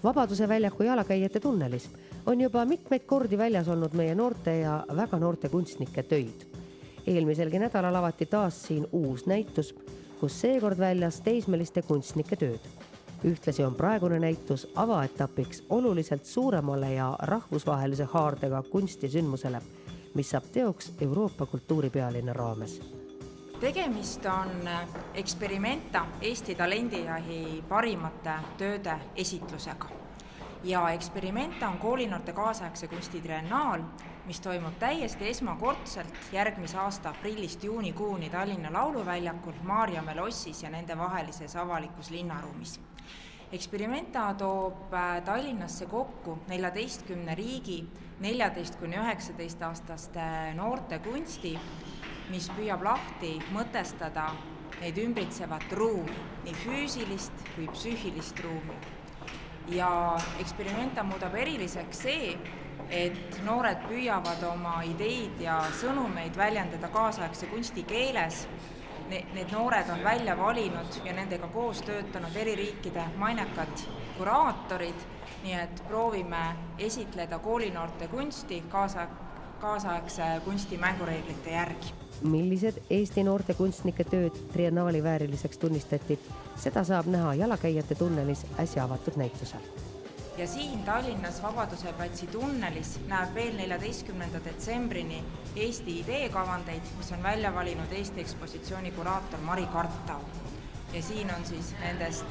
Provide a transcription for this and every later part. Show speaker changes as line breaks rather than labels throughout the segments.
Vabaduse väljaku jalakäijate tunnelis on juba mitmeid kordi väljas olnud meie noorte ja väga noorte kunstnike töid. Eelmiselgi nädalal avati taas siin uus näitus, kus seekord väljas teismeliste kunstnike tööd. Ühtlasi on praegune näitus avaetapiks oluliselt suuremale ja rahvusvahelise haardega kunstisündmusele, mis saab teoks Euroopa kultuuripealinna raames.
Tegemist on Experimenta Eesti talendijahi parimate tööde esitlusega. Ja Experimenta on koolinoorte kaasaegse kunsti triennaal, mis toimub täiesti esmakordselt järgmise aasta aprillist juunikuuni Tallinna Lauluväljakul, Maarjamäe lossis ja nende vahelises avalikus linnaruumis. Experimenta toob Tallinnasse kokku 14 riigi 14–19-aastaste noorte kunsti, mis püüab lahti mõtestada neid ümbritsevat ruumi, nii füüsilist kui psüühilist ruumi. Ja Experimenta muudab eriliseks see, et noored püüavad oma ideid ja sõnumeid väljendada kaasaegse kunsti keeles. Need noored on välja valinud ja nendega koos töötanud eri riikide mainekad kuraatorid, nii et proovime esitleda koolinoorte kunsti kaasaegse kunsti mängureeglite järgi.
Millised Eesti noorte kunstnike tööd triennaali vääriliseks tunnistati, seda saab näha jalakäijate tunnelis äsja avatud näitusel.
Ja siin Tallinnas Vabaduse platsi tunnelis näeb veel 14. detsembrini Eesti ideekavandeid, mis on välja valinud Eesti ekspositsiooni kuraator Mari Kartau. Ja siin on siis nendest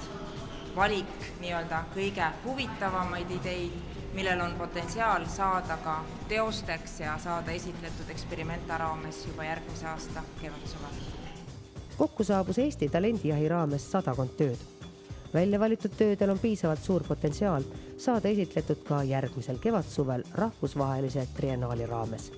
valik nii-öelda kõige huvitavamaid ideid, millel on potentsiaal saada ka teosteks ja saada esitletud Experimenta raames juba järgmise aasta kevadsuvel.
Kokku saabus Eesti talendijahi raames 100 tööd. Välja valitud töödel on piisavalt suur potentsiaal saada esitletud ka järgmisel kevadsuvel rahvusvahelise triennaali raames.